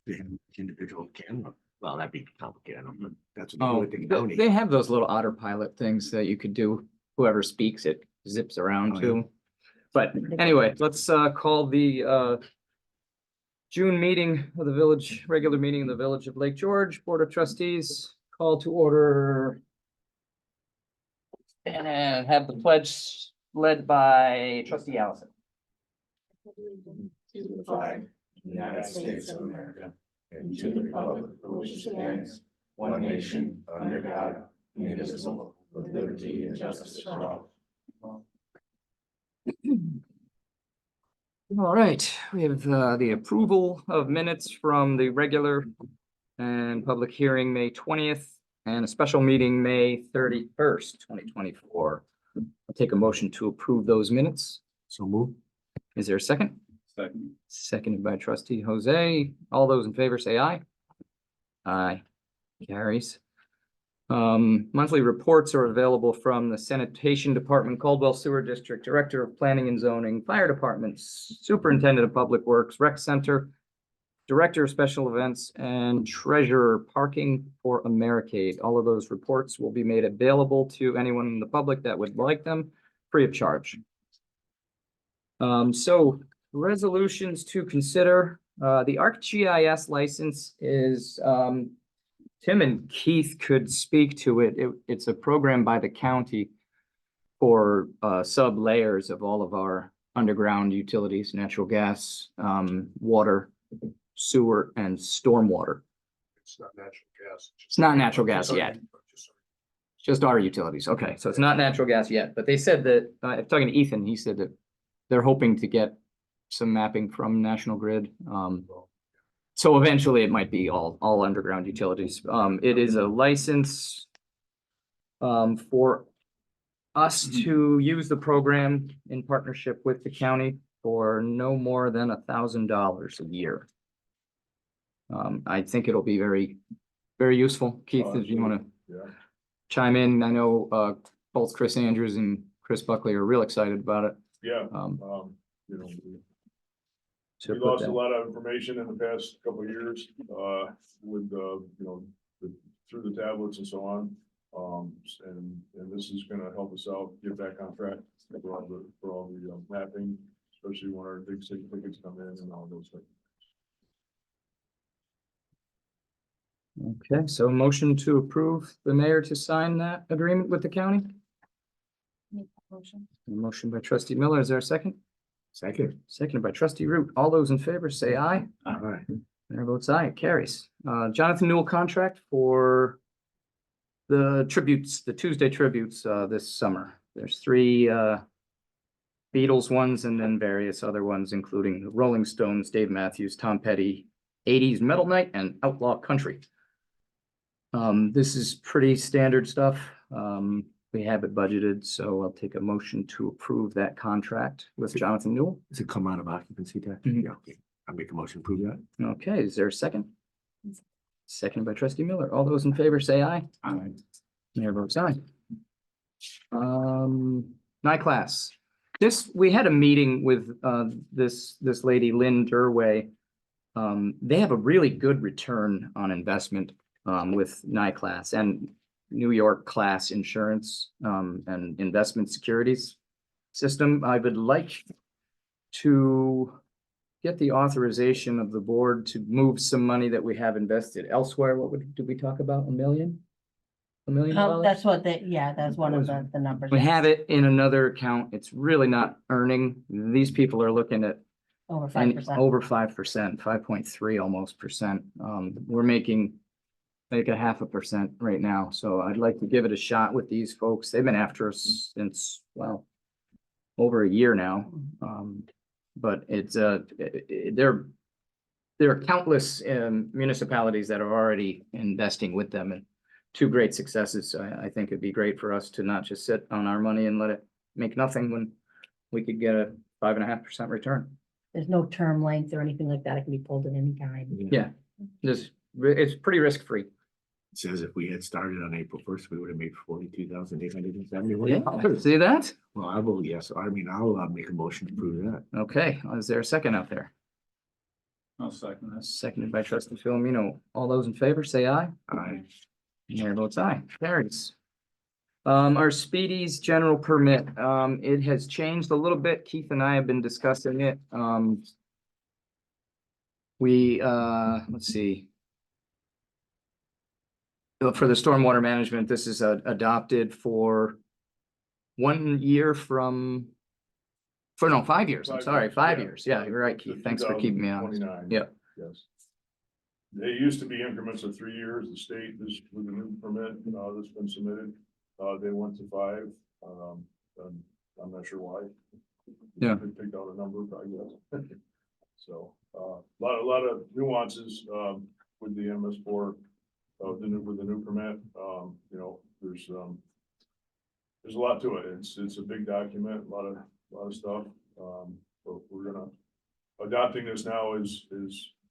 They have individual camera. Well, that'd be complicated. I don't know. That's what Oh, they do with the county. they have those little autopilot things that you could do. Whoever speaks, it zips around Oh, yeah. too. But anyway, let's call the June meeting of the village, regular meeting of the Village of Lake George Board of Trustees, call to order. And have the pledge led by trustee Allison. To the flag, of the United States of America, and to the republic for which it stands, one nation, under God, indivisible, with liberty and justice for all. All right, we have the approval of minutes from the regular and public hearing, May 20th, and a special meeting, May 31st, 2024. I'll take a motion to approve those minutes. So move. Is there a second? Second. Seconded by trustee Jose. All those in favor say aye. Aye. Carries. Monthly reports are available from the Sanitation Department, Caldwell Sewer District, Director of Planning and Zoning, Fire Departments, Superintendent of Public Works, Rec Center, Director of Special Events, and Treasurer Parking for Americade. All of those reports will be made available to anyone in the public that would like them, free of charge. So resolutions to consider, the ArcGIS license is, Tim and Keith could speak to it. It's a program by the county for sub layers of all of our underground utilities, natural gas, water, sewer, and stormwater. It's not natural gas. It's not natural gas yet. Just our utilities. Okay, so it's not natural gas yet, but they said that, if talking to Ethan, he said that they're hoping to get some mapping from National Grid. So eventually it might be all underground utilities. It is a license for us to use the program in partnership with the county for no more than $1,000 a year. I think it'll be very, very useful. Keith, if you want to chime in, I know both Chris Andrews and Chris Buckley are real excited about it. Yeah, you know, we lost a lot of information in the past couple of years, with, you know, through the tablets and so on. And this is gonna help us out, get back on track for all the mapping, especially when our big city tickets come in and all those things. Okay, so a motion to approve the mayor to sign that agreement with the county? Make that motion. A motion by trustee Miller. Is there a second? Second. Seconded by trustee Root. All those in favor say aye. All right. Mayor votes aye. It carries. Jonathan Newell contract for the tributes, the Tuesday tributes, this summer. There's 3 Beatles ones and then various other ones, including the Rolling Stones, Dave Matthews, Tom Petty, 80s Metal Night, and Outlaw Country. This is pretty standard stuff. We have it budgeted, so I'll take a motion to approve that contract with Jonathan Newell. Does it come out of occupancy tax? Mhm. Yeah, okay. I'll make a motion to approve that. Okay, is there a second? Seconded by trustee Miller. All those in favor say aye. Aye. Mayor votes aye. NICLAS. We had a meeting with this lady, Lynn Durway. They have a really good return on investment with NICLAS and New York class insurance and investment securities system. I would like to get the authorization of the board to move some money that we have invested elsewhere. Did we talk about? $1 million? $1 million? That's what that's one of the numbers. We have it in another account. It's really not earning. These people are looking at Over and 5%. over 5%, 5.3 almost percent. We're making like 0.5% right now. So I'd like to give it a shot with these folks. They've been after us since, well, over a year now. But it's there are countless municipalities that are already investing with them, and 2 great successes. So I think it'd be great for us to not just sit on our money and let it make nothing when we could get a 5.5% return. There's no term length or anything like that. It can be pulled at any time. Yeah, it's pretty risk-free. It says if we had started on April 1st, we would have made $42,871. Yeah, see that? Well, I will, yes. I mean, I'll make a motion to approve that. Okay, is there a second out there? I'll second this. Seconded by trustee Philomeno. All those in favor, say aye. Aye. Mayor votes aye. Carries. Our Speedies general permit, it has changed a little bit. Keith and I have been discussing it. Let's see. For the stormwater management, this is adopted for 1 year from, 5 years. I'm sorry, 5 yeah. years. Yeah, you're right, Keith. Thanks for keeping me honest. 2029. Yep. Yes. They used to be increments of 3 years. The state, this with the new permit, that's been submitted, they went to 5. And I'm not sure why. Yeah. They picked out a number, I guess. So, a lot of nuances, with the MS4, with the new permit, you know, there's a lot to it. It's a big document, a lot of stuff. But we're gonna, adopting this now is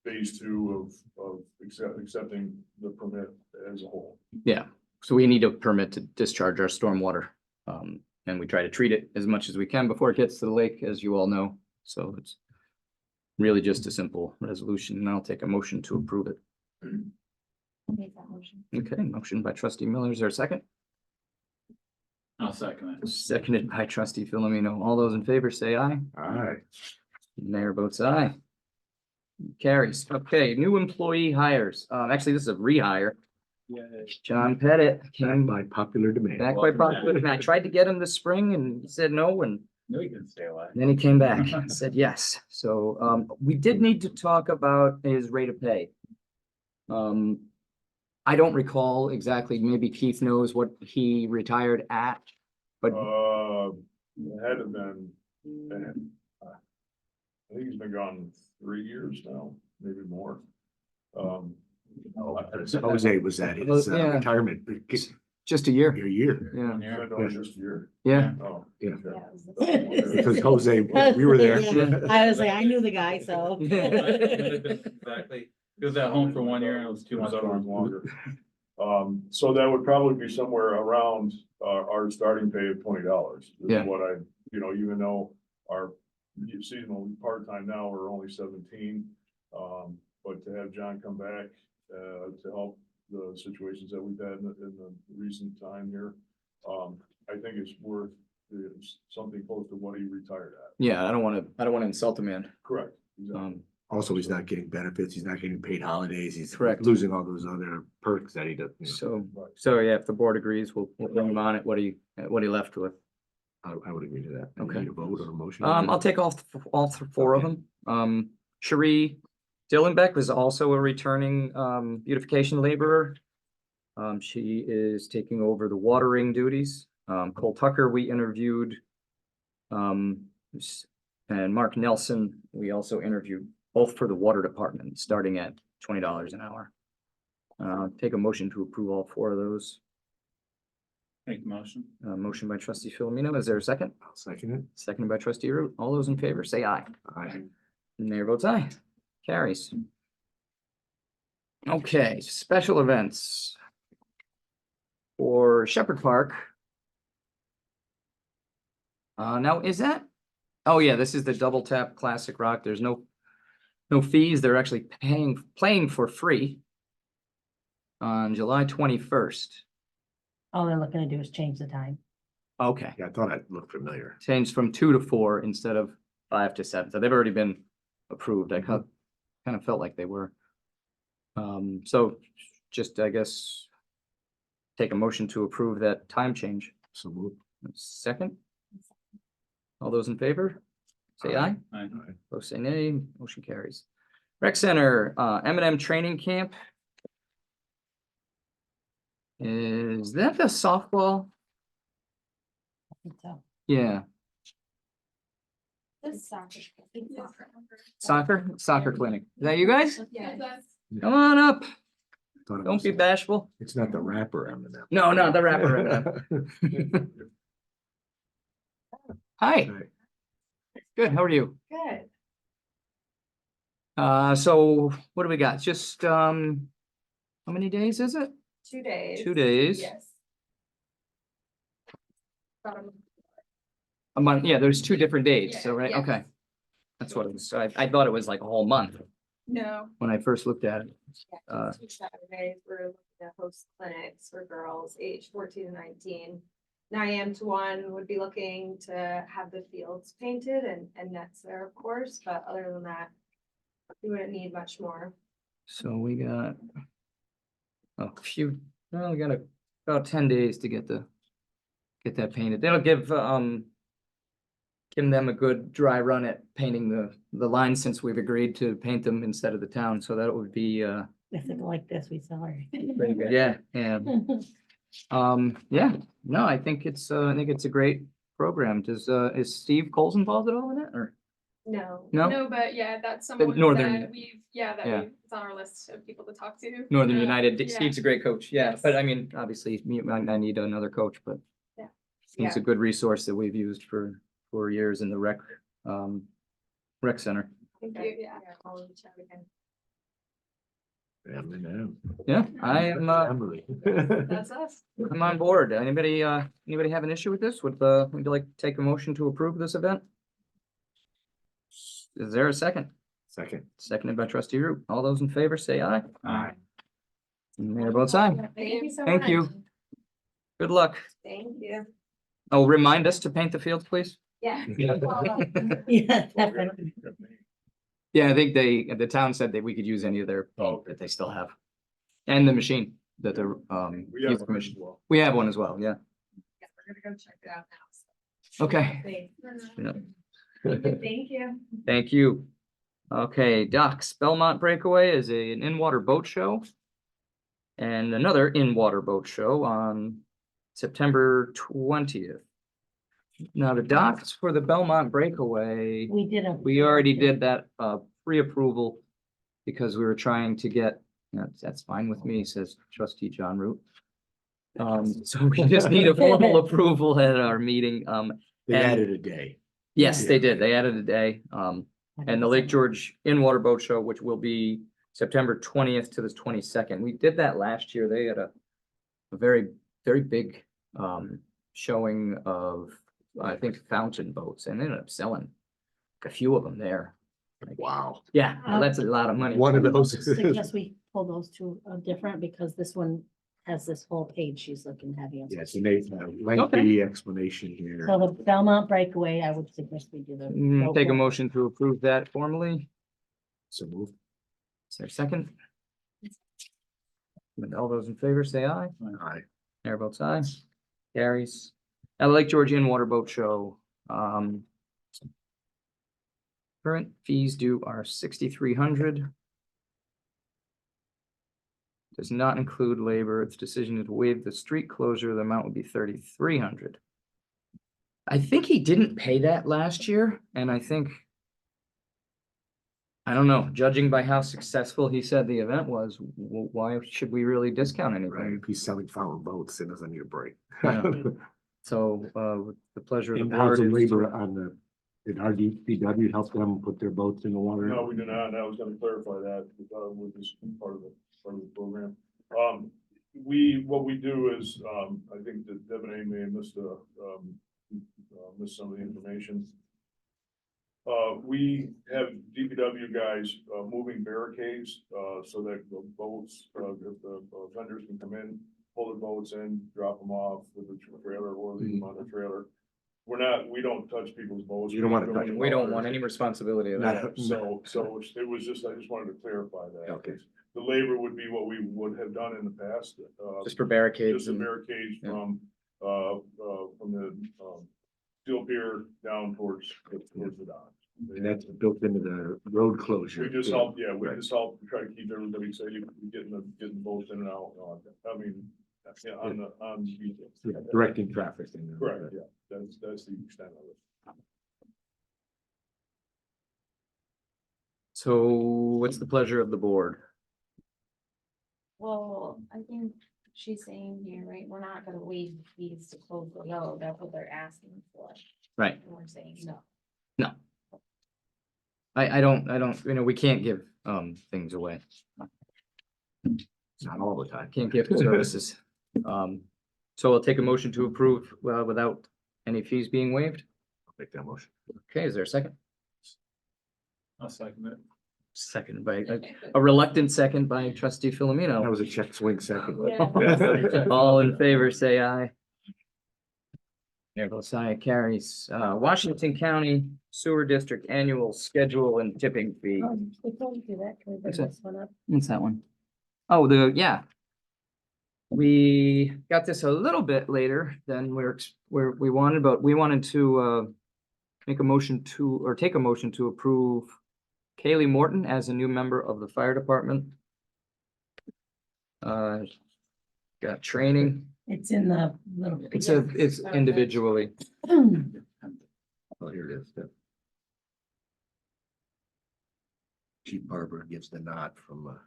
phase 2 of accepting the permit as a whole. Yeah, so we need a permit to discharge our stormwater. And we try to treat it as much as we can before it gets to the lake, as you all know. So it's really just a simple resolution, and I'll take a motion to approve it. I'll make that motion. Okay, motion by trustee Miller. Is there a second? I'll second it. Seconded by trustee Philomeno. All those in favor say aye. Aye. Mayor votes aye. Carries. Okay, new employee hires. Actually, this is a rehire. John Pettit came By popular demand. back by popular demand. I tried to get him this spring and he said no, and No, you can stay away. then he came back and said yes. So, we did need to talk about his rate of pay. I don't recall exactly, maybe Keith knows what he retired at, but It had to been, I think he's been gone 3 years now, maybe more. Jose was at his Yeah. retirement, just a year. your year. Yeah, I know it's just a year. yeah. Oh, Yeah. okay. Yeah, it was- Because Jose, we were there. I was like, I knew the guy, so. Exactly. He was at home for 1 year and it was too Two much. summers longer. So that would probably be somewhere around our starting pay of $20. Yeah. Is what I, you know, even though our seasonal part-time now, we're only 17. But to have John come back, to help the situations that we've had in the recent time here, I think it's worth something close to what he retired at. Yeah, I don't wanna insult the man. Correct. Exactly. Also, he's not getting benefits, he's not getting paid holidays, he's Correct. losing all those other perks that he does. So yeah, if the board agrees, we'll bring him on at what he left with. I would agree to that. Do we Okay. need a vote or a motion? I'll take all 4 of them. Cherie Dillenbeck was also a returning beautification laborer. She is taking over the watering duties. Cole Tucker, we interviewed. And Mark Nelson, we also interviewed, both for the water department, starting at $20 an hour. Take a motion to approve all 4 of those. Make the motion. Motion by trustee Philomeno. Is there a second? I'll second it. Seconded by trustee Root. All those in favor, say aye. Aye. Mayor votes aye. Carries. Okay, special events. For Shepherd Park. Now is that? Oh yeah, this is the double tap classic rock. There's no fees. They're actually playing for free. On July 21st. All they're looking to do is change the time. Okay, Yeah, I thought it looked familiar. changed from 2 to 4 instead of 5 to 7. So they've already been approved. I kind of felt like they were. So just, I guess, take a motion to approve that time change. So move. Second? All those in favor? Say aye. Aye. Both say nay. Motion carries. Rec Center, M&M Training Camp. Is that the softball? I think so. Yeah, This soccer. soccer clinic. Is that you guys? Yeah. Come on up. Thought it Don't was- be bashful. It's not the rapper M&M. No, not the rapper. Hi, good. How are you? Good. So what do we got? Just, how many days is it? 2 days. 2 days. Yes. A month, yeah, there's 2 different dates, so, Yeah, right, yes. okay. That's what it was, I thought it was like a whole month. No. when I first looked at it. Uh, Two Saturdays, we're looking to host clinics for girls aged 14 to 19. 9 AM to 1 would be looking to have the fields painted and nets there, of course, but other than that, we wouldn't need much more. So we got a few, well, we got about 10 days to get that painted. That'll give them a good dry run at painting the lines since we've agreed to paint them instead of the town. So that would be If they go like this, we saw her. pretty good. Yeah, yeah. Yeah, no, I think it's a great program. Is Steve Coles involved at all in it or? No. No? No, but yeah, that's someone Northern- that Yeah. it's on our list of people to talk to. Northern United, yeah. Steve's a great coach, yeah, Yes. but I mean, obviously, I need another coach, but. Yeah. He's a good resource that we've used for years in the rec center. Thank you, yeah. I'll reach out again. Family now. Yeah, I am, Family. That's us. I'm on board. Anybody have an issue with this? Would you like to take a motion to approve this event? Is there a second? Second. Seconded by trustee Root. All those in favor say aye. Aye. Mayor votes aye. Thank you so much. Thank you. Good luck. Thank you. Oh, remind us to paint the fields, please. Yeah. Yeah, definitely. Yeah, I think the town said that we could use any of their paint that they still have. And the machine that the We have youth one commission. as well. We have one as well, yeah. Yeah, we're gonna go check it out now. Okay, So. Yeah. Thank you. Thank you. Okay, Docks, Belmont Breakaway is an in-water boat show. And another in-water boat show on September 20th. Now, the docks for the Belmont Breakaway, We didn't. we already did that pre-approval because we were trying to get, that's fine with me, says trustee John Root. So we just need a formal approval at our meeting. They And- added a day. Yes, Yeah. they did. They added a day. And the Lake George in-water boat show, which will be September 20th to the 22nd. We did that last year. They had a very, very big showing of, I think, fountain boats, and they ended up selling a few of them there. Wow. Yeah, well, that's a lot of money. One of those. Suggest we pull those two different because this one has this whole page she's looking heavy on. Yes, and they lengthy explanation here. So the Belmont Breakaway, I would suggest we do the. Take a local. motion to approve that formally. So move. Is there a second? And all those in favor say aye. Aye. Mayor votes aye. Carries. At Lake George in-water boat show, current fees due are 6,300. Does not include labor. Its decision to waive the street closure, the amount would be 3,300. I think he didn't pay that last year, and I think, I don't know, judging by how successful he said the event was, why should we really discount Right, anything? if he's selling fountain boats, it doesn't need a break. Yeah. So, with the pleasure of the And how's board. the is to- labor on did RDPW help them put their boats in the water? No, we do not, and I was gonna clarify that, with this part of the program. What we do is, I think that Devin A may have missed some of the information. We have DPW guys, moving barricades, so that the boats, if the vendors can come in, pull the boats in, drop them off with the trailer or leave them on the trailer. We don't touch people's boats. You don't wanna touch them. We don't want any responsibility of that. Not- So it was just, I just wanted to clarify that. Okay. The labor would be what we would have done in the past. Just for barricades Just the and, barricades yeah. from the, steel pier down towards the dock. And that's built into the road closure. We just too. help, yeah, we Right. just help to try to keep everybody safe, getting the boats in and out. I mean, yeah, on the beach. Yeah, directing traffic. and, Correct, yeah, that's the extent of it. so what's the pleasure of the board? Well, I think she's saying here, right, we're not gonna waive the fees to close the road, that's what they're asking for. Right. And we're saying no. I don't, we can't give, things away. Not all the time. Can't give services. So I'll take a motion to approve, without any fees being waived. Make that motion. Okay, is there a second? I'll second it. Second by, a reluctant second by trustee That Philomeno. was a check swing second. All in favor, say aye. There goes aye, carries. Washington County Sewer District Annual Schedule and Tipping Fee. Before we do that, can we bring What's that? this one up? What's that one? Oh, yeah. We got this a little bit later than we wanted, but we wanted to make a motion to, or take a motion to approve Kaylee Morton as a new member of the fire department. Got training. It's in the little. It's individually. Oh, here it is. Yeah. Chief Barber gives the nod from.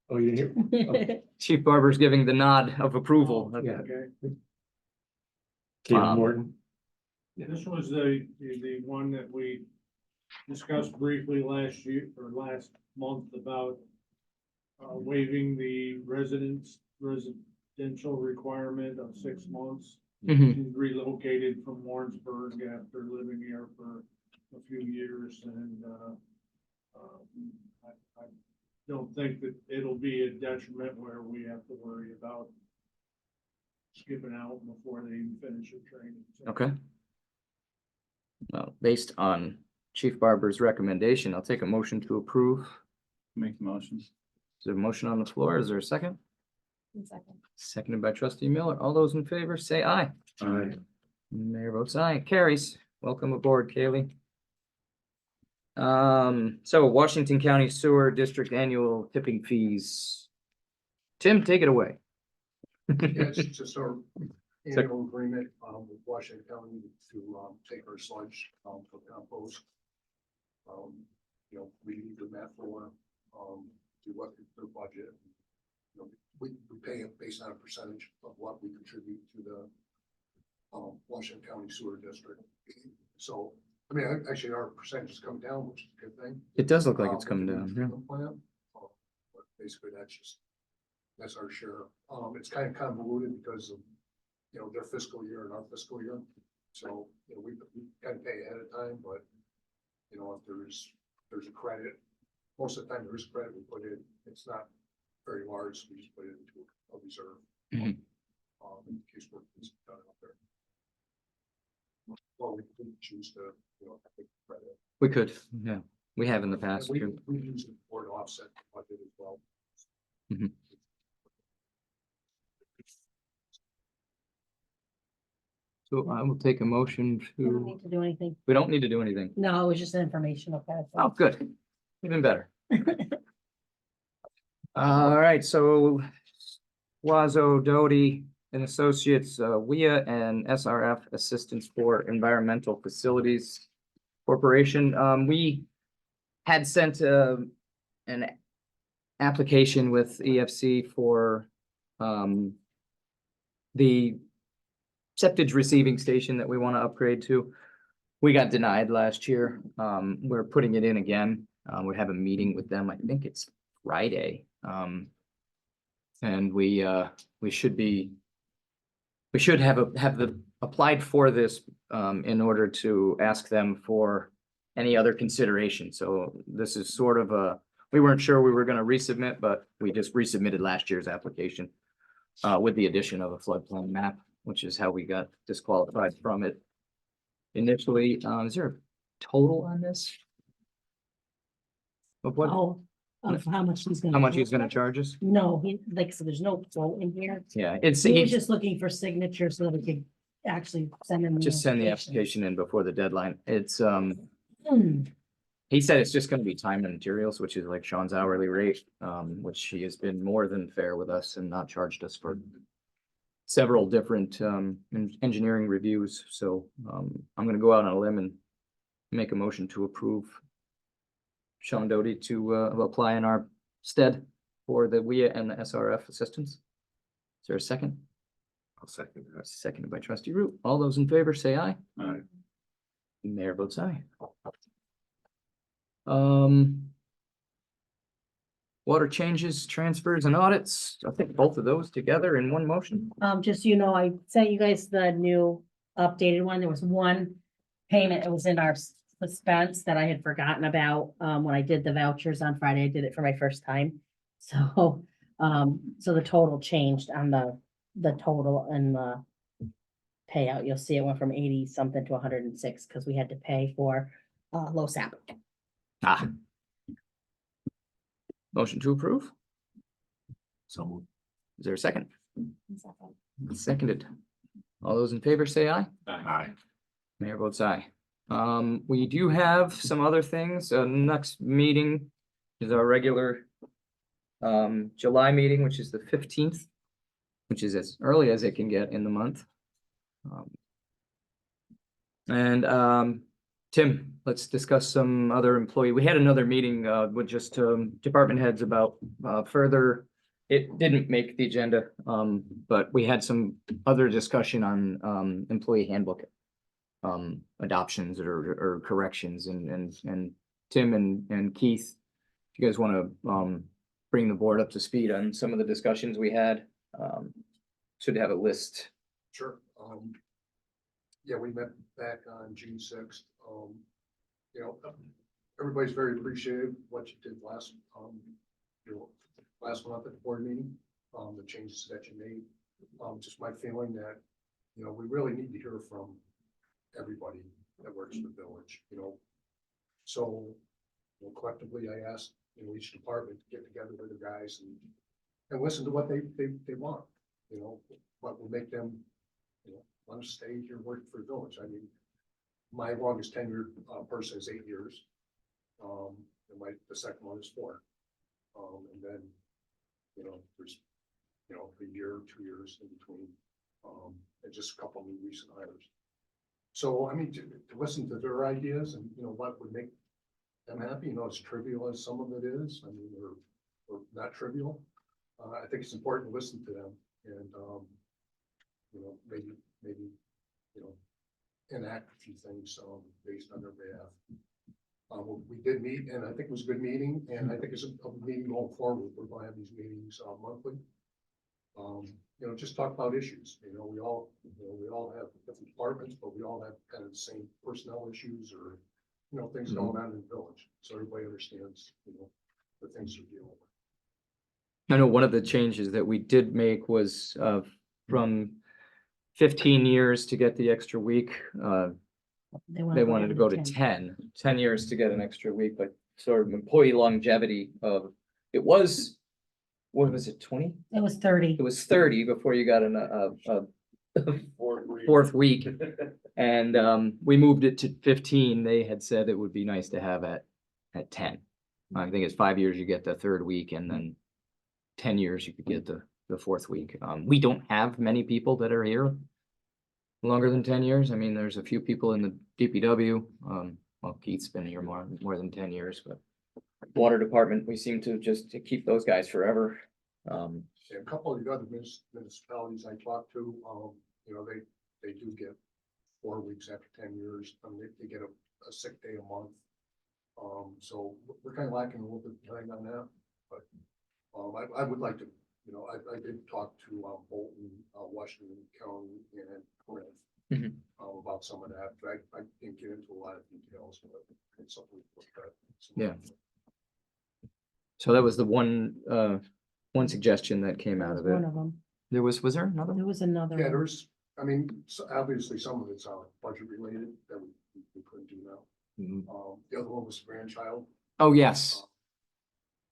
Oh, you didn't hear? Chief Barber's giving the nod of approval. Yeah. Okay. Kayla Morton. This was the one that we discussed briefly last year or last month about waiving the residential requirement of 6 months. Mhm. She's relocated from Warrensburg after living here for a few years and I don't think that it'll be a detriment where we have to worry about skipping out before they even finish their training. So- Okay. Well, based on Chief Barber's recommendation, I'll take a motion to approve. Make the motion. Is there a motion on the floor? Is there a second? Second. Seconded by trustee Miller. All those in favor, say aye. Aye. Mayor votes aye. Carries. Welcome aboard, Kaylee. So Washington County Sewer District Annual Tipping Fees. Tim, take it away. Yeah, it's just our annual agreement, with Washington County to, take our sludge, for compost. You know, we need the map for, do what their budget. You know, we pay it based on a percentage of what we contribute to the, Washington County Sewer District. So, I mean, actually, our percentage has come down, which is a good thing. It does look like it's coming down, yeah. Plan, but basically, that's our share. It's kind of convoluted because of, you know, their fiscal year and our fiscal year. So, you know, we kind of pay ahead of time, but, you know, if there's a credit, most of the time there is credit we put in, it's not very large, so we just put it into a reserve. Mhm. In case work is done out there. Well, we choose to, you know, take credit. We could, yeah. We have in the past. We too. use it for to offset the budget as well. Mhm. So I will take a motion We don't to, need to do anything. we don't need to do anything. No, it was just an informational kind of thing. Oh, good. Even better. All right, so Wazo Doty and Associates, WIA and SRF Assistance for Environmental Facilities Corporation. We had sent an application with EFC for the septic receiving station that we want to upgrade to. We got denied last year. We're putting it in again. We have a meeting with them. I think it's Friday. And we should have applied for this in order to ask them for any other consideration. So this is sort of we weren't sure we were gonna resubmit, but we just resubmitted last year's application with the addition of a floodplain map, which is how we got disqualified from it initially. Is there a total on this? Of what, Oh, of how much he's gonna. how much he's gonna charge us? No, so there's no quote in here. Yeah, it's, He was he just looking for signatures so that we could actually send him. just send the application in before the deadline. It's, Hmm. he said it's just gonna be time and materials, which is like Sean's hourly rate, which he has been more than fair with us and not charged us for several different engineering reviews. So I'm gonna go out on a limb and make a motion to approve Sean Doty to apply in our stead for the WIA and the SRF assistance. Is there a second? I'll second that. Seconded by trustee Root. All those in favor say aye. Aye. Mayor votes aye. Water changes, transfers and audits. I think both of those together in one motion. Just, so you know, I sent you guys the new updated one. There was one payment. It was in our suspense that I had forgotten about, when I did the vouchers on Friday. I did it for my first time. So, so the total changed on the total and the payout. You'll see it went from 80 something to 106 because we had to pay for, LoSAP. Ah. Motion to approve? So moved. Is there a second? Seconded. All those in favor say aye. Aye. Mayor votes aye. We do have some other things. Next meeting is our regular July meeting, which is the 15th, which is as early as it can get in the month. Tim, let's discuss some other employee. We had another meeting with just department heads about further. It didn't make the agenda, but we had some other discussion on employee handbook adoptions or corrections and Tim and Keith, if you guys want to bring the board up to speed on some of the discussions we had, should have a list. Sure. Yeah, we met back on June 6th. You know, everybody's very appreciative of what you did last month at the board meeting, the changes that you made. Just my feeling that, you know, we really need to hear from everybody that works in the village, you know. So, you know, collectively, I asked, you know, each department to get together with the guys and listen to what they want, you know, what will make them, you know, want to stay here working for the village. I mean, my longest tenured person is 8 years. And the second one is 4. And then, you know, there's, you know, a year, 2 years in between, and just a couple of new recent hires. So, I mean, to listen to their ideas and, you know, what would make them happy, you know, as trivial as some of it is, I mean, or not trivial. I think it's important to listen to them and, you know, maybe, you know, enact a few things, based on their behalf. We did meet, and I think it was a good meeting, and I think it's a meeting going forward. We're going to have these meetings monthly. You know, just talk about issues. You know, we all have different departments, but we all have kind of the same personnel issues or, you know, things going on in the village. So everybody understands, you know, the things they're dealing with. I know one of the changes that we did make was from 15 years to get the extra week. They wanted to go to 10 years to get an extra week, but sort of employee longevity of, it was, what was it, 20? It was 30. It was 30 before you got a fourth week. And we moved it to 15. They had said it would be nice to have at 10. I think it's 5 years, you get the third week, and then 10 years, you could get the fourth week. We don't have many people that are here longer than 10 years. I mean, there's a few people in the DPW. Well, Keith's been here more than 10 years, but water department, we seem to just keep those guys forever. Yeah, a couple of the other municipalities I talked to, you know, they do get 4 weeks after 10 years. They get a sick day a month. So we're kind of lacking a little bit behind on that, but I would like to, you know, I did talk to Bolton, Washington County, and Corinth about some of that. But I didn't get into a lot of details, but it's something to look at. Yeah. So that was the one suggestion that came out of it. One of them. Was there another? There was another. Yeah, one. there's, I mean, obviously some of it's budget related that we couldn't do now. Mhm. The other one was grandchild. Oh, yes.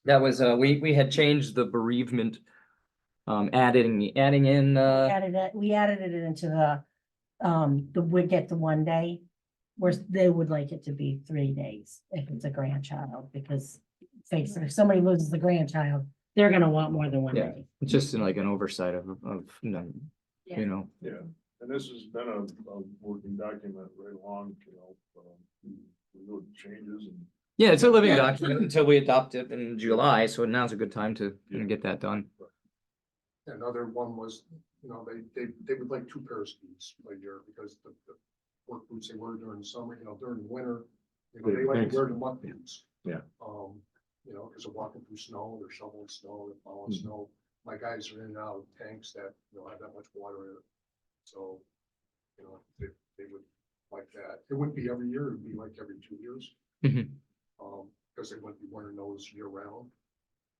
That was, we had changed the bereavement, adding in, We added it into we get the 1 day, where they would like it to be 3 days if it's a grandchild, because face it, if somebody loses the grandchild, they're gonna want more than 1 Yeah. day. it's just like an oversight of, Yeah. you know, Yeah, and this has been a working document right along, you know, we do changes and. yeah, it's a living document until we adopt it in July. So now's a good time to get that done. Another one was, you know, they would like 2 pairs of boots a year because the work boots they wear during the summer, you know, during the winter, you know, they like Thanks. to wear the muck boots. Yeah. You know, because they're walking through snow, they're shoveling snow, they're plowing snow. My guys are in and out of tanks that, you know, have that much water in it. So, you know, they would like that. It wouldn't be every year, it'd be like every 2 years. Mhm. Because they wouldn't be wearing those year round.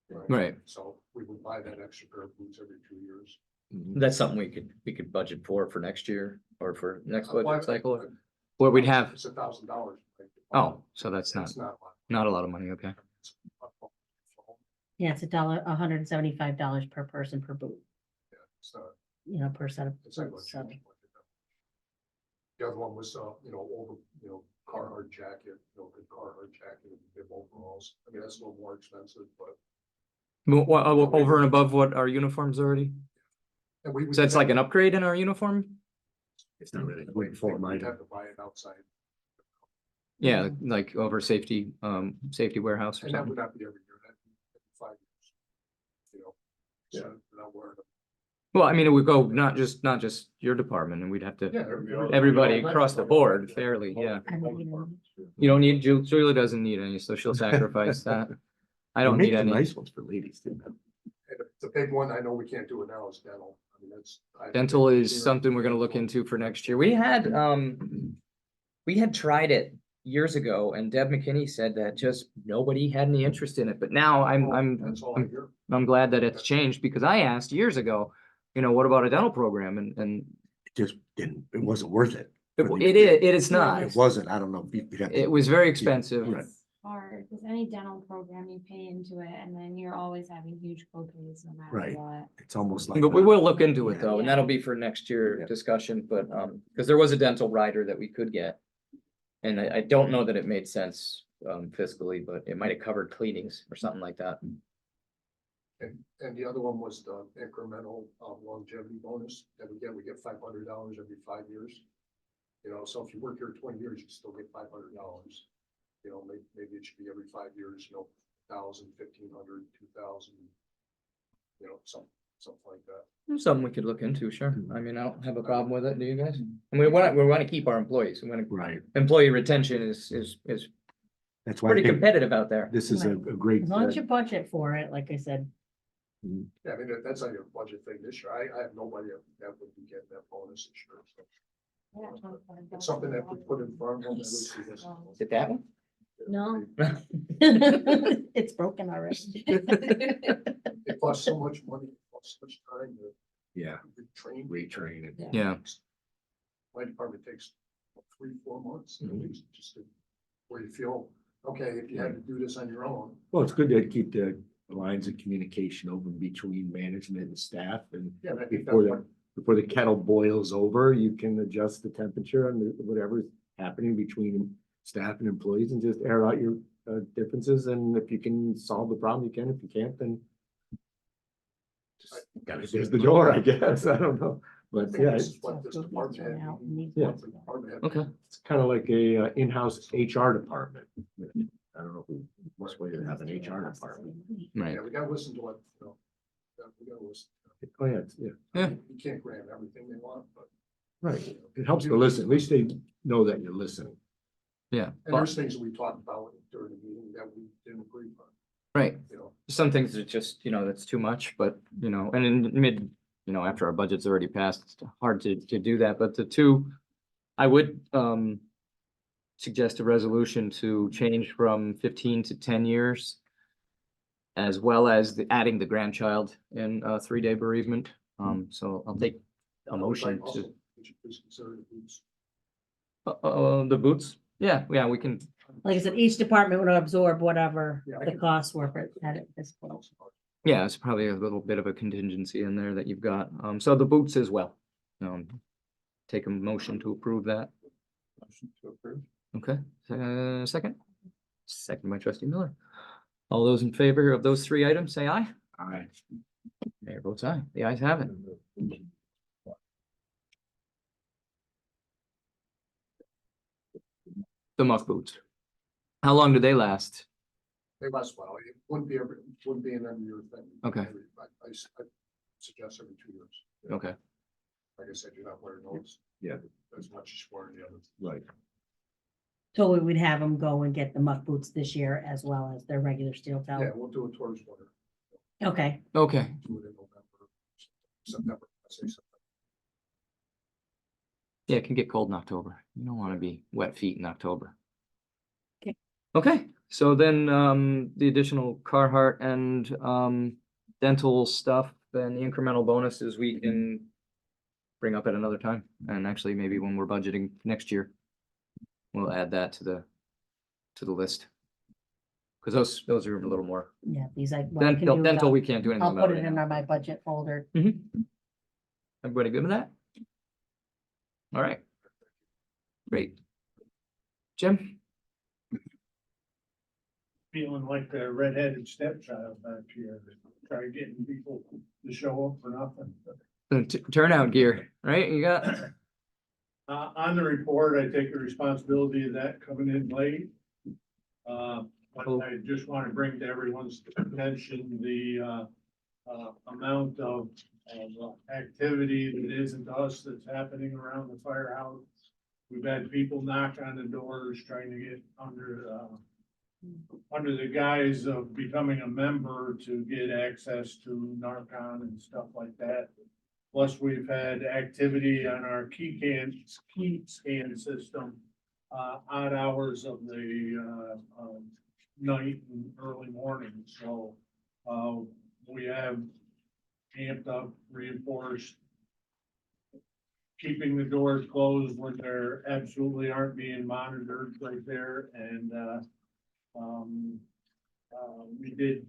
Right. So we would buy that extra pair of boots every 2 years. That's something we could budget for next year or for next Why- budget cycle, or we'd have, It's $1,000. oh, so that's That's not, not a lot. not a lot of money, okay. Yeah, it's $175 per person per boot, It's not, you know, per set of it's not boots, much. so. The other one was, over, Carhartt jacket, good Carhartt jacket, and bib overalls. I mean, that's a little more expensive, but. Over and above what our uniforms already? And we. So it's like an upgrade in our uniform? It's not really. We'd have to buy it outside. Yeah, like over safety, safety warehouse or And that something. would not be every year, that'd be every 5 years. Yeah. So they're not wearing them. Well, I mean, it would go not just your department, and we'd have to, Yeah. everybody across the board fairly, yeah. I don't even- You don't need, Julie doesn't need any, so she'll sacrifice that. I don't They make need the any. Nice ones for ladies too. And the big one, I know we can't do it now, is dental. I mean, that's. Dental is something we're gonna look into for next year. We had tried it years ago, and Deb McKinney said that just nobody had any interest in it, but now That's all I hear. I'm glad that it's changed, because I asked years ago, what about a dental program, and It just didn't, it wasn't worth it. it is not. It wasn't, I don't know. you'd have to- It was very expensive. Right. It's hard, because any dental program you pay into it, and then you're always having huge co-pays no matter Right. what. It's almost like. But we will look into it though, and Yeah. that'll be for next year Yeah. discussion, but, because there was a dental rider that we could get. And I don't know that it made sense, fiscally, but it might have covered cleanings or something like that. And the other one was the incremental longevity bonus that we get $500 every 5 years. So if you work here 20 years, you still get $500. Maybe it should be every 5 years, 1,000, 1,500, 2,000. Something like that. Something we could look into, sure. I mean, I don't have a problem with it, do you guys? And we want to keep our employees. We want to, Right, employee retention is that's why I pretty think competitive out there. this is a great. As long as you budget for it, like I said, Yeah, I mean, that's not your budget thing this year. I have nobody that would be getting that bonus this year. So Yeah, it's something that we put in front of them. Is it that one? no. It's broken already. It costs so much money, it costs so much time to Yeah, train. retrain it. Yeah. My department takes 3-4 months at least, just to, where you feel, okay, if you had to do this on your own. Well, it's good to keep the lines of communication open between management and staff, and Yeah, and I think before that's before the kettle boils over, you can adjust the temperature and whatever's happening between staff and employees, and just air out your differences, and if you can solve the problem, you can. If you can't, then just gotta close the door, I guess. I don't know, but think yeah, this it's is what this department had. Out and need Yeah. what the department had. Okay. kind of like a in-house HR department. I don't know who, what's way to have an HR department. Right. Yeah, we gotta listen to what, we gotta listen. Oh, yeah, yeah, Yeah. You can't grant everything they want, but. right. It helps to listen. At least they know that you're listening. Yeah. And there's things that we talked about during the meeting that we didn't agree on, Right. you know. Some things are just, that's too much, but, and in mid, after our budget's already passed, it's hard to do that, but the two, I would, suggest a resolution to change from 15 to 10 years. As well as adding the grandchild in 3-day bereavement. So I'll take a motion Also, to, would you please consider the boots? the boots. Yeah, we can, Like I said, each department would absorb whatever Yeah, I the can- costs were for at this point. yeah, it's probably a little bit of a contingency in there that you've got. So the boots as well. Take a motion to approve that. Motion to approve. Okay, second? Second by trustee Miller. All those in favor of those 3 items, say aye. Aye. Mayor votes aye. The ayes have it. The muck boots. How long do they last? They last well, it wouldn't be an every year thing. Okay. I suggest every 2 years. Okay, Like I said, you're not wearing those. Yeah. As much as you're wearing the others. Right. So we would have them go and get the muck boots this year as well as their regular steel toe. Yeah, we'll do it towards winter. Okay, okay. Do it in November, September, I say September. Yeah, it can get cold in October. You don't want to be wet feet in October. Okay. Okay, so then the additional Carhartt and dental stuff and the incremental bonuses we can bring up at another time. And actually, maybe when we're budgeting next year, we'll add that to the list. Because those are a little more. Yeah, these I. what I can Dental, do is dental, I'll- we can't do anything I'll about put right it in now. my budget folder. Everybody good with that? All right. Great. Jim? Feeling like the redheaded stepchild back here, try getting people to show up for nothing. Turnout gear, right? You got, On the report, I take the responsibility of that coming in late. But I just want to bring to everyone's attention the amount of activity that isn't us that's happening around the firehouse. We've had people knock on the doors trying to get under the guise of becoming a member to get access to Narcon and stuff like that. Plus, we've had activity on our key scan system, odd hours of the night and early morning. So we have amped up, reinforced, keeping the doors closed when there absolutely aren't being monitored right there. And we did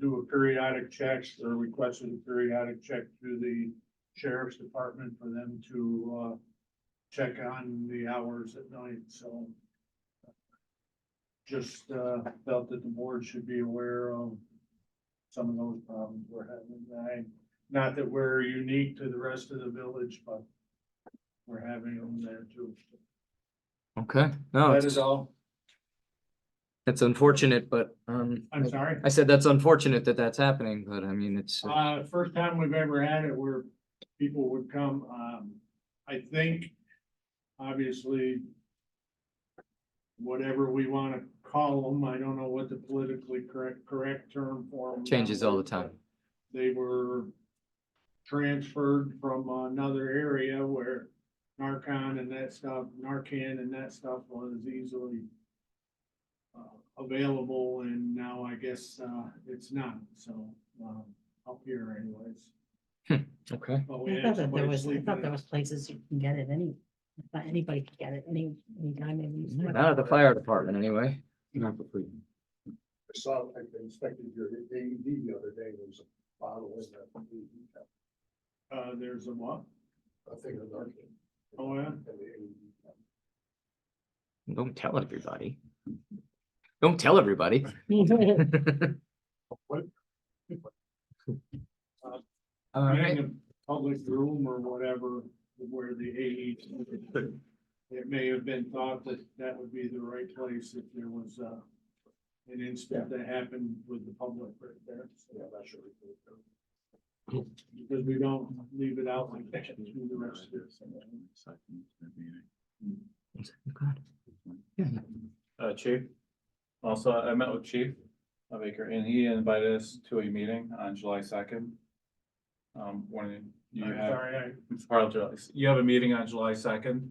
do a periodic check, or requested a periodic check through the sheriff's department for them to check on the hours at night. So just felt that the board should be aware of some of those problems we're having. Not that we're unique to the rest of the village, but we're having them there too. okay, no, That is all. it's unfortunate, but I'm sorry. I said that's unfortunate that that's happening, but I mean, it's, First time we've ever had it where people would come, I think, obviously, whatever we want to call them, I don't know what the politically correct term for them. changes all the time. They were transferred from another area where Narcan and that stuff was easily available, and now I guess it's not, so up here anyways. Okay. But we I had thought that somebody I sleeping thought in- there was places you can get it I thought anybody could get it anytime. Not at the fire department anyway. Not for free. I saw, I inspected your AED the other day, there was a bottle in that. There's a what? A thing of Narcan. Oh, yeah. Don't tell everybody. Don't tell everybody. All right. In a public room or whatever, where the AED, it may have been thought that that would be the right place if there was an incident that happened with the public right there. Yeah, that's sure. Because we don't leave it out like that through the rest of it. Chief. Also, I met with Chief Baker and he invited us to a meeting on July 2nd. When you I'm have, sorry, it's part of July, you have a meeting on July 2nd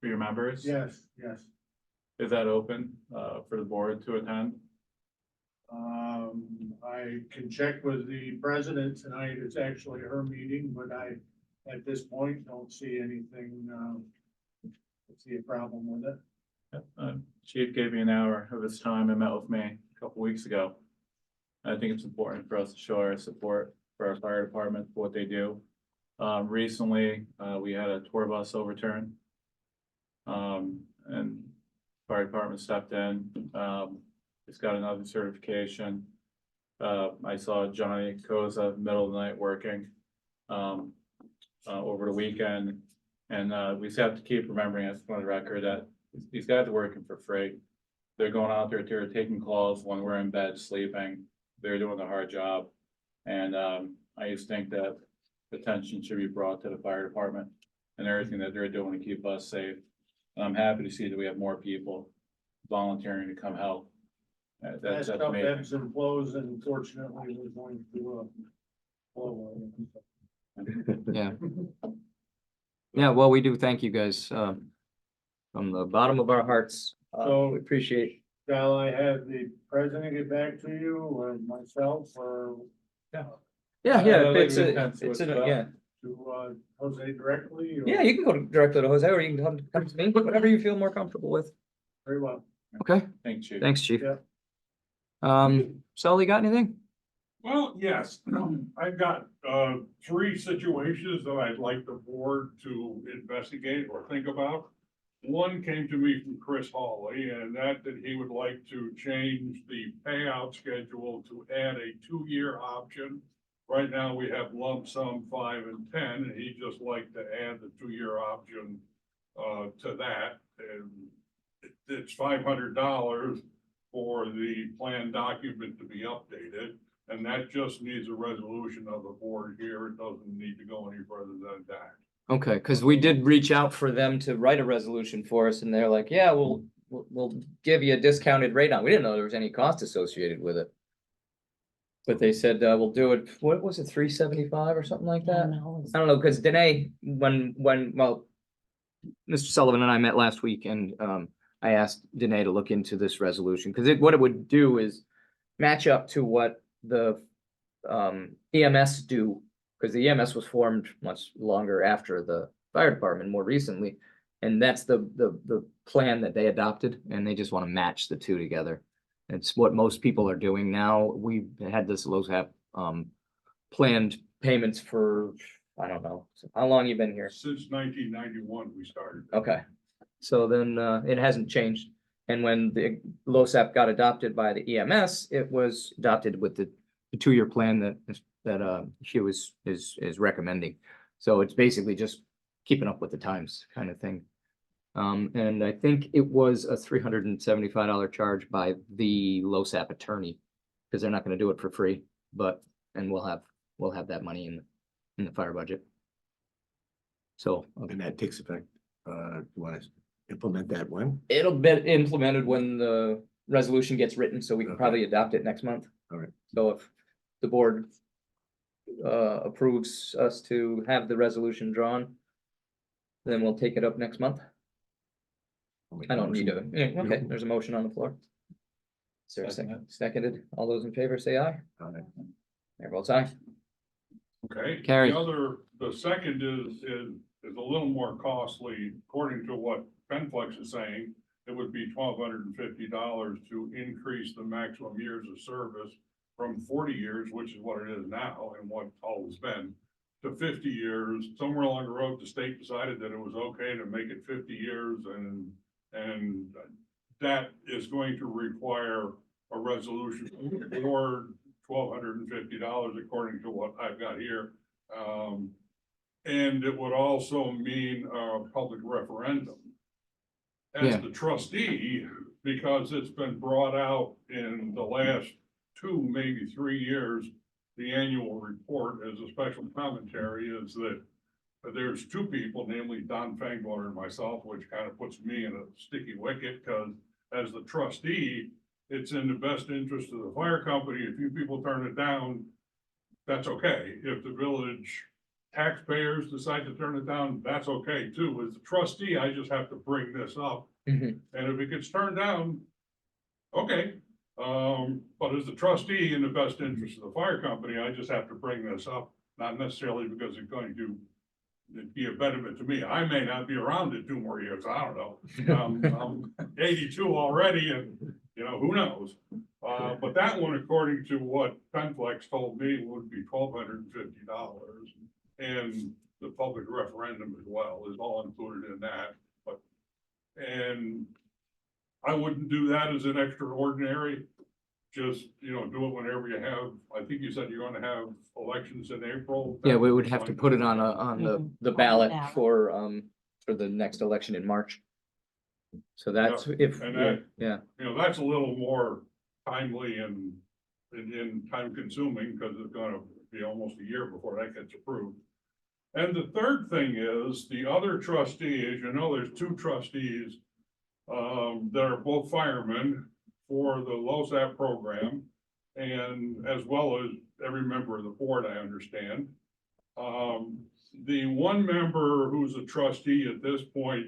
for your members? yes. Is that open, for the board to attend? I can check with the president tonight. It's actually her meeting, but I, at this point, don't see anything, see a problem with it. Chief gave me an hour of his time and met with me a couple weeks ago. I think it's important for us to show our support for our fire department, for what they do. Recently, we had a tour bus overturn. And fire department stepped in, it's got another certification. I saw Johnny Koza middle of the night working, over the weekend. And, we just have to keep remembering, as on the record, that these guys are working for free. They're going out there, they're taking calls when we're in bed sleeping. They're doing a hard job. And, I just think that attention should be brought to the fire department and everything that they're doing to keep us safe. And I'm happy to see that we have more people volunteering to come help. That That's stuff amazing. ebbs and flows, and fortunately, we're going through a flow. Yeah. Yeah, well, we do thank you guys, from the bottom of our hearts. So- We appreciate. Shall I have the president get back to you or myself or? Yeah, like it's we a, can it's with, yeah. To Jose directly? or- Yeah, you can go directly to Jose or you can come to me, whatever you feel more comfortable with. Very well. Okay, Thanks, Chief. thanks, chief. Yeah. Sully, got anything? Well, yes, I've got, three situations that I'd like the board to investigate or think about. One came to me from Chris Hawley, and that he would like to change the payout schedule to add a 2-year option. Right now, we have lump sum 5 and 10, and he'd just like to add the 2-year option, to that. And it's $500 for the plan document to be updated. And that just needs a resolution of the board here. It doesn't need to go any further than that. Okay, because we did reach out for them to write a resolution for us and they're like, yeah, we'll give you a discounted rate on. We didn't know there was any cost associated with it. But they said, we'll do it, what was it, 375 or something like that? I don't know, because Danae, well, Mr. Sullivan and I met last week and I asked Danae to look into this resolution, because what it would do is match up to what the EMS do, because the EMS was formed much longer after the fire department more recently. And that's the plan that they adopted, and they just want to match the two together. It's what most people are doing now. We've had this LoSAP planned payments for, I don't know, how long you been here? Since 1991, we started. Okay, so then it hasn't changed. And when the LoSAP got adopted by the EMS, it was adopted with the 2-year plan that Hugh is recommending. So it's basically just keeping up with the times kind of thing. And I think it was a $375 charge by the LoSAP attorney, because they're not gonna do it for free, and we'll have that money in the fire budget. So And that takes effect, you wanna implement that when? it'll be implemented when the resolution gets written, so we can Okay. probably adopt it next month. All right. So if the board approves us to have the resolution drawn, then we'll take it up next month. I'll make I a don't need motion. to, yeah, okay, there's a motion on the floor. Is there a second? Seconded, all those in favor say aye. Mayor votes aye. Okay. Carry. The second is a little more costly, according to what Penflex is saying. It would be $1,250 to increase the maximum years of service from 40 years, which is what it is now and what it's always been, to 50 years. Somewhere along the road, the state decided that it was okay to make it 50 years, and that is going to require a resolution or $1,250 according to what I've got here. And it would also mean a public referendum. Yeah. As the trustee, because it's been brought out in the last 2, maybe 3 years, the annual report as a special commentary is that there's 2 people, namely Don Fangler and myself, which kind of puts me in a sticky wicket, because as the trustee, it's in the best interest of the fire company. If you people turn it down, that's okay. If the village taxpayers decide to turn it down, that's okay too. As a trustee, I just have to bring this up. Mhm. And if it gets turned down, okay. But as the trustee, in the best interest of the fire company, I just have to bring this up, not necessarily because it's going to be a benefit to me. I may not be around in 2 more years. I don't know. I'm 82 already, and who knows? But that one, according to what Penflex told me, would be $1,250. And the public referendum as well is all included in that. And I wouldn't do that as an extraordinary. Just, do it whenever you have, I think you said you're gonna have elections in April. Yeah, we would have to put it on the Mhm. ballot ballot. for the next election in March. So that's if, and yeah, that- yeah, That's a little more timely and time consuming, because it's gonna be almost a year before that gets approved. And the third thing is, the other trustee, as you know, there's 2 trustees that are both firemen for the LoSAP program, and as well as every member of the board, I understand. the one member who's a trustee at this point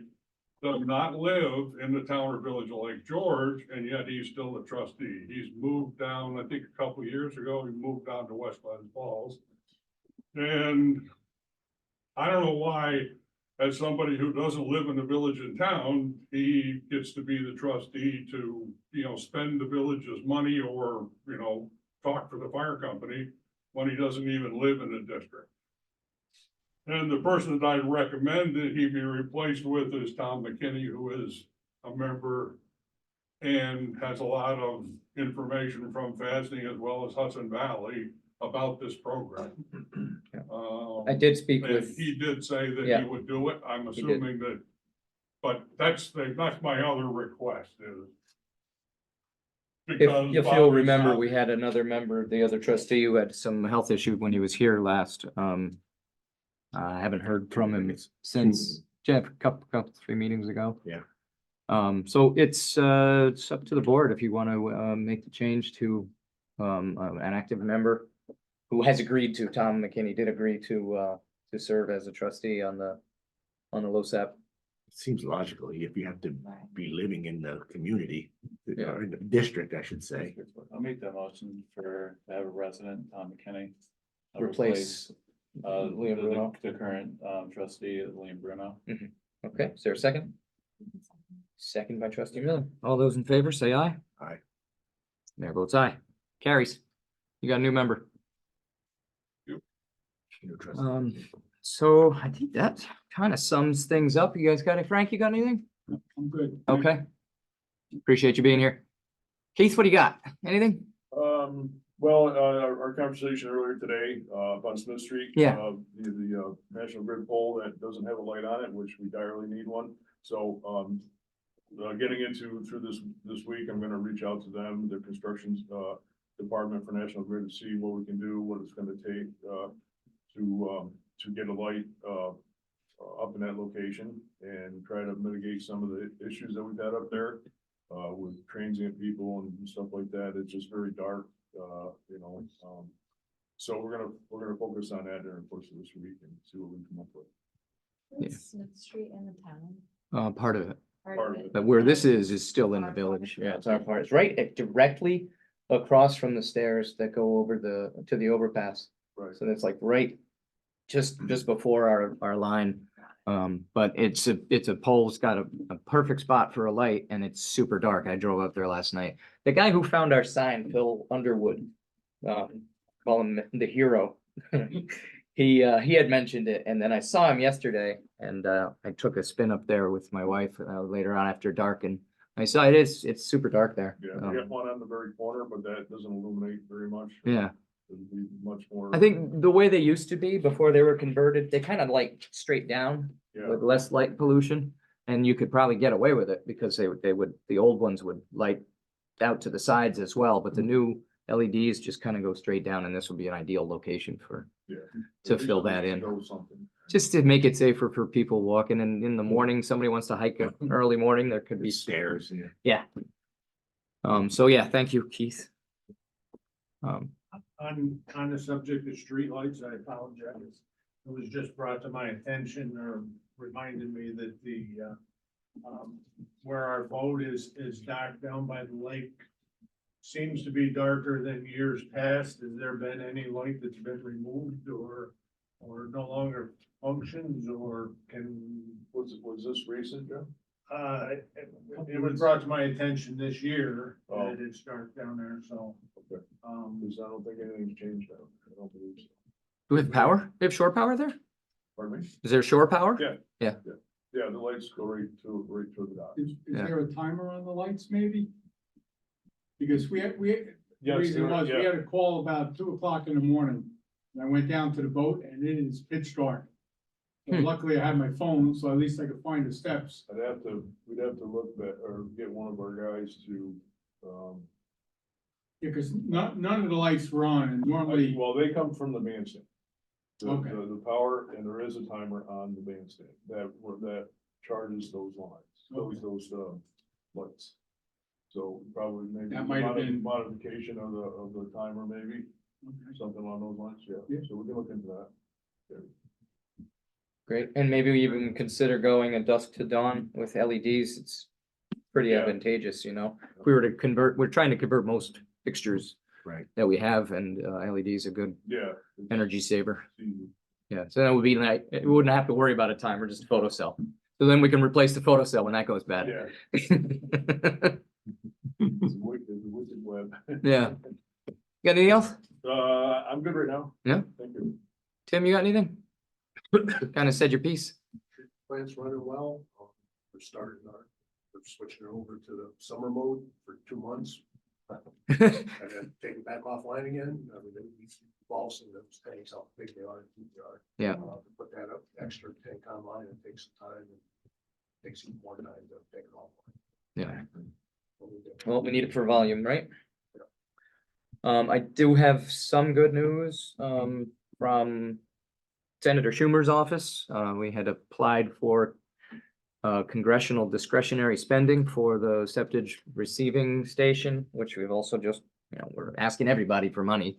does not live in the town or village of Lake George, and yet he's still a trustee. He's moved down, I think a couple of years ago, he moved down to West Glens Falls. And I don't know why, as somebody who doesn't live in the village and town, he gets to be the trustee to, spend the village's money or, talk for the fire company when he doesn't even live in the district. And the person that I recommend that he be replaced with is Tom McKinney, who is a member and has a lot of information from FASD as well as Hudson Valley about this program. I did speak And with, he did say that Yeah. he would do it. I'm did. assuming that, but that's my other request is. because if you'll Bobby's remember, not- we had another member, the other trustee who had some health issue when he was here last. I haven't heard from him since, Jeff, a couple, 3 meetings ago. Yeah. So it's up to the board if you want to, make the change to, an active member who has agreed to, Tom McKinney did agree to serve as a trustee on the LoSAP. It seems logical if you have to be living in the community, Yeah. or in the district, I should say. I'll make that motion for to have a resident, Tom McKinney. Replace Liam Liam Bruno. The current trustee, Liam Bruno. Okay, is there a second? Second by trustee Miller. All those in favor, say aye. Aye. Mayor votes aye. Carries. You got a new member. You trust- So I think that kind of sums things up. You guys got it? Frank, you got anything? I'm good. Okay. Appreciate you being here. Keith, what do you got? Anything? Well, our conversation earlier today, on Smith Street. Yeah. The National Grid pole that doesn't have a light on it, which we direly need one. So, getting through this week, I'm gonna reach out to them, the constructions, department for National Grid to see what we can do, what it's gonna take, to get a light, up in that location and try to mitigate some of the issues that we've had up there. With transient people and stuff like that, it's just very dark, so we're gonna focus on that during the course of this week and see what we come up with. Yeah. Smith Street in the town. Part of it. Part of it. But where this is still in the village. Yeah, it's our part. It's right directly across from the stairs that go over to the overpass. Right. So that's like right just before our line. But it's a pole, it's got a perfect spot for a light and it's super dark. I drove up there last night. The guy who found our sign, Phil Underwood, call him the hero. He had mentioned it and then I saw him yesterday and I took a spin up there with my wife later on after dark and I saw it's super dark there. Yeah, we got one on the very corner, but that doesn't illuminate very much. Yeah. It'll be much more. I think the way they used to be before they were converted, they kind of like straight down Yeah, with less light pollution. And you could probably get away with it because the old ones would light out to the sides as well, but the new LEDs just kind of go straight down and this would be an ideal location yeah. to fill that in. Show something. Just to make it safer for people walking and in the morning, somebody wants to hike early morning, there could be Stairs, yeah. Yeah. So yeah, thank you, Keith. On the subject of streetlights, I apologize. It was just brought to my attention or reminded me that where our boat is docked down by the lake seems to be darker than years past. Has there been any light that's been removed or no longer functions or can? Was this recent, Joe? It was brought to my attention this year Oh. that it's dark down there, so. Okay. Because I don't think anything's changed now. I don't believe so. Do we have power? They have shore power there? Pardon me? Is there shore power? Yeah, the lights go right to the dock. Is Yeah. there a timer on the lights maybe? Because the Yes, reason was, we yeah. had a call about 2 o'clock in the morning. And I went down to the boat and it is pitch dark. So Hmm. luckily I had my phone, so at least I could find the steps. We'd have to look at, or get one of our guys to, Yeah, because none of the lights were on and normally, well, they come from the bandstand. Okay. The power, and there is a timer on the bandstand that charges those lines, those lights. So probably maybe That might have been- modification of the timer, maybe, okay. something along those lines, yeah. Yeah. So we can look into that. Great, and maybe we even consider going a dusk to dawn with LEDs, it's pretty Yeah. advantageous, you know? If we were to convert, we're trying to convert most fixtures Right. that we have, and LED is a good Yeah. energy saver. See, Yeah, so that would be like, we wouldn't have to worry about a timer, just a photo cell. So then we can replace the photo cell when that goes bad. Yeah. It's a wicked web. Yeah. Got anything else? I'm good right now. Yeah. Thank you. Tim, you got anything? Kind of said your piece. Plant's running well. We're starting we're switching it over to the summer mode for 2 months. And then take it back offline again. I mean, we balsing those tanks, how big they are, and deep they are. Yeah. To put that up, extra tank online, it takes some time and takes even more time to take it offline. Yeah, What we do. well, we need it for volume, right? I do have some good news, from Senator Schumer's office. We had applied for congressional discretionary spending for the septage receiving station, which we've also just, you know, we're asking everybody for money.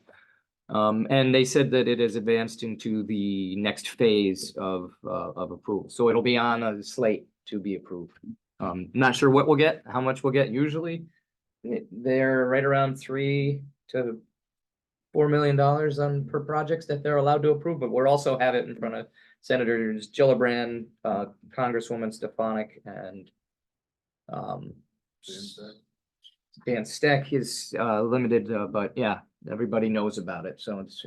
And they said that it is advanced into the next phase of approval, so it'll be on a slate to be approved. Not sure what we'll get, how much we'll get usually. They're right around $3 to $4 million on per projects that they're allowed to approve, but we're also have it in front of Senators Gillibrand, Congresswoman Stefanik, and Dan Steck is limited, but yeah, everybody knows about it, so it's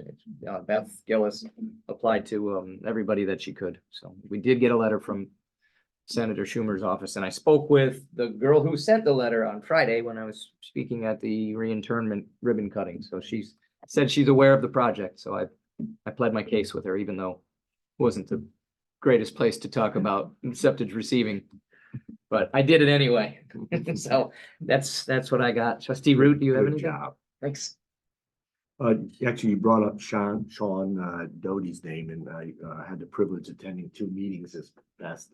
Beth Gillis applied to everybody that she could, so we did get a letter from Senator Schumer's office, and I spoke with the girl who sent the letter on Friday when I was speaking at the reinternment ribbon cutting, so she's said she's aware of the project, so I pled my case with her, even though it wasn't the greatest place to talk about septage receiving. But I did it anyway, so that's what I got. Trustee Root, do you have Good anything? job. Thanks. Actually, you brought up Sean Doty's name, and I had the privilege of attending 2 meetings this past,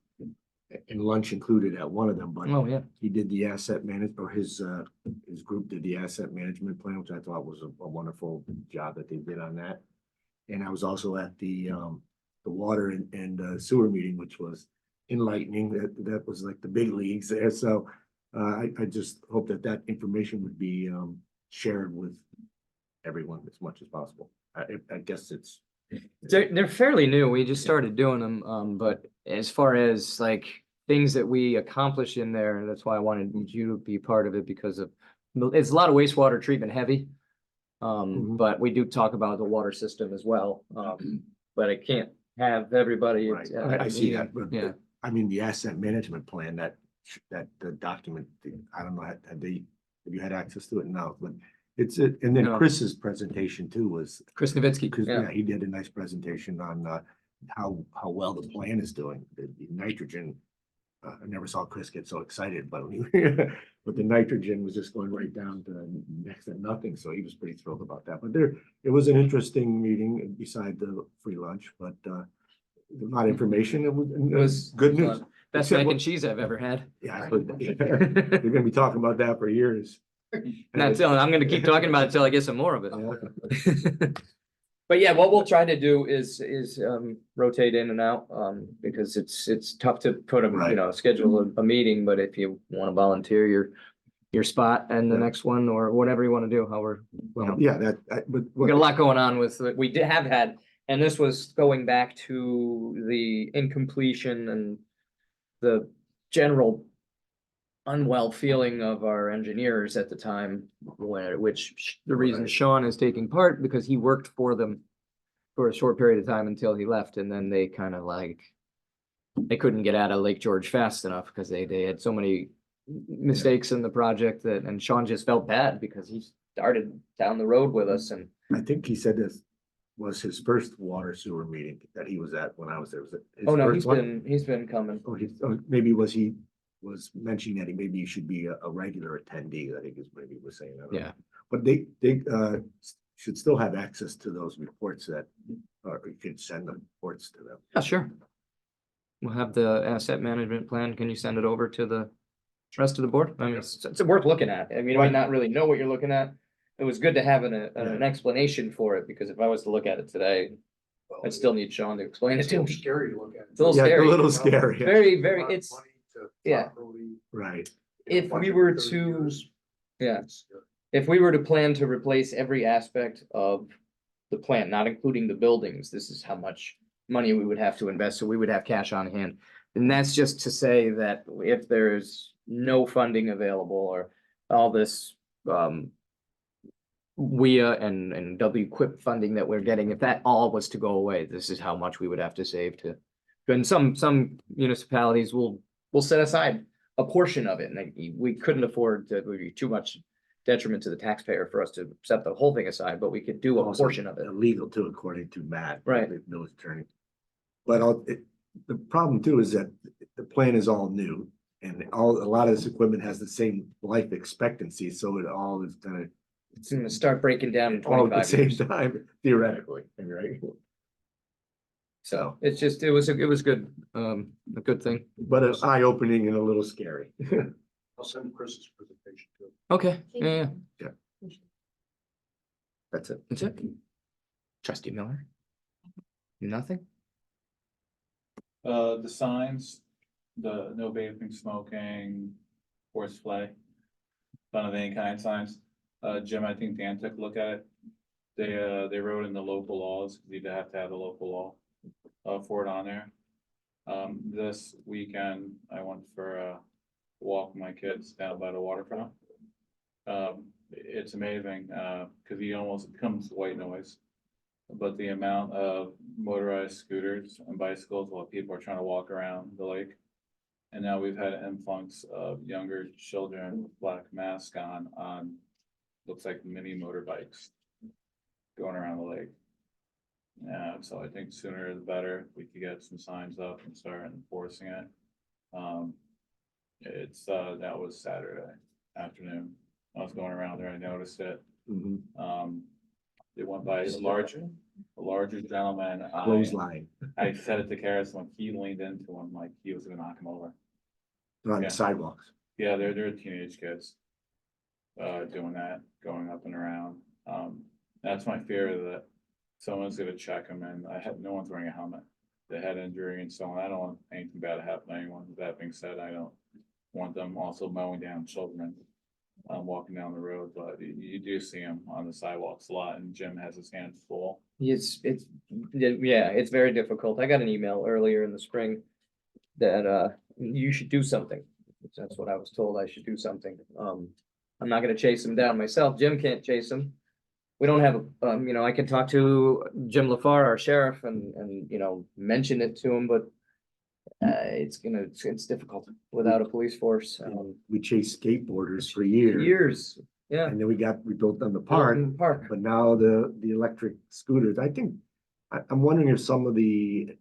and lunch included at one of them, but Oh, yeah. he did the asset management, or his group did the asset management plan, which I thought was a wonderful job that they did on that. And I was also at the water and sewer meeting, which was enlightening. That was like the big leagues there. So I just hope that information would be shared with everyone as much as possible. I guess it's. They're fairly new. We just started doing them, but as far as like things that we accomplish in there, that's why I wanted you to be part of it, because of it's a lot of wastewater treatment heavy. But we do talk about the water system as well. But I can't have everybody. Right. I see that, but Yeah. I mean, the asset management plan, that the document, I don't know, have you had access to it? No, but and then No. Chris's presentation too was, Chris Novitsky, because yeah. yeah, he did a nice presentation on how well the plan is doing, the nitrogen. I never saw Chris get so excited, but but the nitrogen was just going right down to next to nothing, so he was pretty thrilled about that. But it was an interesting meeting beside the free lunch, but a lot of information. It was good news. Best Except mac what- and cheese I've ever had. Yeah, we're gonna be talking about that for years. Not telling, I'm gonna keep talking about it until I get some more of it. Yeah. But yeah, what we'll try to do is rotate in and out, because it's tough to put a, you Right. know, schedule a meeting, but if you want to volunteer your spot and the Yeah. next one, or whatever you want to do, however. Well, yeah, but. We got a lot going on with, we did have had, and this was going back to the incompletion and the general unwell feeling of our engineers at the time, which the reason Right. Sean is taking part, because he worked for them for a short period of time until he left, and then they kind of like, they couldn't get out of Lake George fast enough because they had so many mistakes in the project that, and Sean just felt bad because he started down the road with us, and I think he said this was his first water sewer meeting that he was at when I was there. Was it his oh no, first one? he's been coming. Or maybe he was mentioning that maybe he should be a regular attendee, I think is maybe he was saying. I don't know. Yeah. But they should still have access to those reports that, or you can send the reports to them. Yeah, sure. We'll have the asset management plan. Can you send it over to the rest of the board? I mean, it's worth looking at. I mean, you might not really know what you're looking at. It was good to have an explanation for it, because if I was to look at it today, I still need Sean to explain it It's a to little me. scary to look at. It's a little Yeah, scary. a little scary, Very, A very, lot of it's, money to yeah. properly, right. if we budget were 30 to, years. yeah, It's, if we were to plan to replace every aspect of the plant, not including the buildings, this is how much money we would have to invest, so we would have cash on hand. And that's just to say that if there's no funding available or all this, WIA and W-QUIP funding that we're getting, if that all was to go away, this is how much we would have to save to. And some municipalities will set aside a portion of it, and we couldn't afford to, it would be too much detriment to the taxpayer for us to set the whole thing aside, but we could do a Also portion of it. Illegal too, according to Matt. Right. The village attorney. But the problem too is that the plan is all new and a lot of this equipment has the same life expectancy, so it all is gonna. It's gonna start breaking down in All at the 25 same years. time, theoretically, right? So it's just, it was good, a good thing. But it's eye-opening and a little scary. I'll send Chris's presentation too. Okay, Thank yeah, you. that's it. That's it. Trustee Miller? Nothing? The signs, the no vaping, smoking, horseplay, fun of any kind signs. Jim, I think Dan took a look at it. They wrote in the local laws, because you'd have to have a local law, for it on there. This weekend, I went for a walk with my kids down by the waterfront. It's amazing, cause he almost becomes white noise. But the amount of motorized scooters and bicycles while people are trying to walk around the lake. And now we've had an influx of younger children with black masks on, looks like mini motorbikes. Going around the lake. Yeah, so I think sooner the better, we could get some signs up and start enforcing it. That was Saturday afternoon. I was going around there, I noticed it. Mhm. It went by a larger gentleman. Clothesline I said it to Karis when he leaned into him, like he was gonna knock him over. on Yeah. the sidewalks. Yeah, they're teenage kids. Doing that, going up and around. That's my fear that someone's gonna check them and no one's wearing a helmet. The head injury and so on. I don't want anything bad to happen to anyone. With that being said, I don't want them also mowing down children. Walking down the road, but you do see them on the sidewalks a lot and Jim has his hands full. Yeah, it's very difficult. I got an email earlier in the spring that you should do something. That's what I was told, I should do something. I'm not gonna chase him down myself. Jim can't chase him. We don't have, I can talk to Jim LaFar, our sheriff, and mention it to him, but it's difficult without a police force. We chased skateboarders for years. Years, yeah. And then we built them the park, Park. but now the electric scooters, I think, I'm wondering if some of the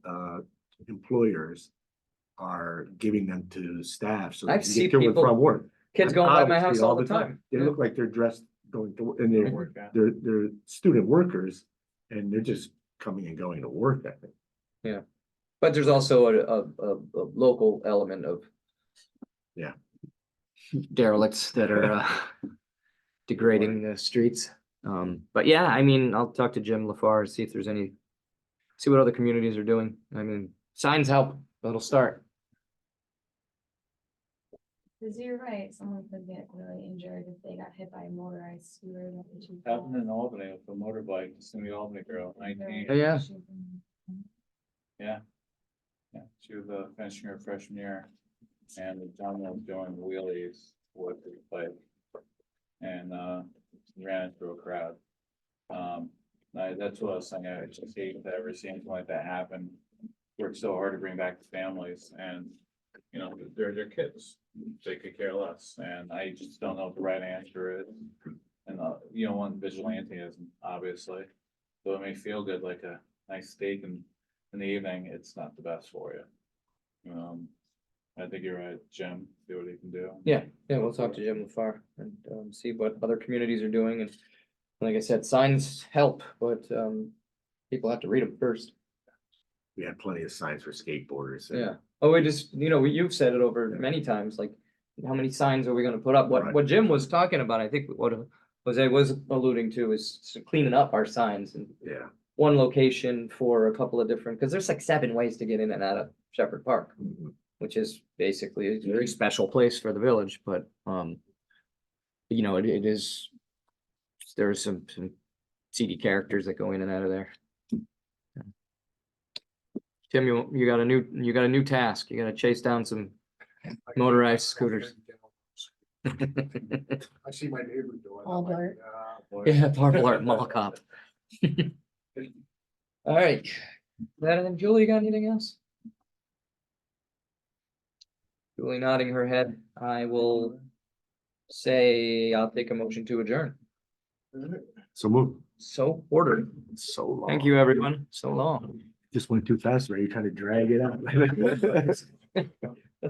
employers are giving them to staff so they I've can seen get to and people- from work. Kids I'm going by out my see house all the time. They look like they're dressed going to, and they're, Mhm. they're student workers and they're just coming and going to work, I think. But there's also a local element of. Yeah. Derelicts that are degrading the streets. But yeah, I mean, I'll talk to Jim LaFar, see if there's see what other communities are doing. I mean, signs help, that'll start. Cause you're right, someone could get really injured if they got hit by a motorized scooter. Nothing too Happened bad. in Albany with a motorbike, it's in the Albany girl, 19. Yeah. Yeah. Yeah, she was finishing her freshman year and the gentleman was doing wheelies with his bike. And ran into a crowd. That's what I was saying, I just hate to ever see anything like that happen. Worked so hard to bring back the families and, they're kids, they could care less, and I just don't know what the right answer is. And you don't want vigilantism, obviously, so it may feel good like a nice steak in the evening, it's not the best for you. I think you're right, Jim, see what he can do. Yeah, we'll talk to Jim LaFar and see what other communities are doing. And like I said, signs help, but people have to read them first. We had plenty of signs for skateboarders. and- Yeah. Oh, we just, you've said it over many times, like, how many signs are we gonna put up? Right. What Jim was talking about, I think what Jose was alluding to is cleaning up our signs and Yeah, one location for a couple of different, because there's like 7 ways to get in and out of Shepherd Park, which is basically a very special place for the village, but, you know, it is, there's some seedy characters that go in and out of there. Tim, you got a new task. You gotta chase down some motorized scooters. I see my neighbor doing it. All I'm like, dirt. "Ah, boy." Yeah, Marble Art Mall Cop. All right, then Julie, you got anything else? Julie nodding her head. I will say I'll take a motion to adjourn. So move. So ordered. So long. Thank you, everyone. So long. Just went too fast, right? You're trying to drag it out.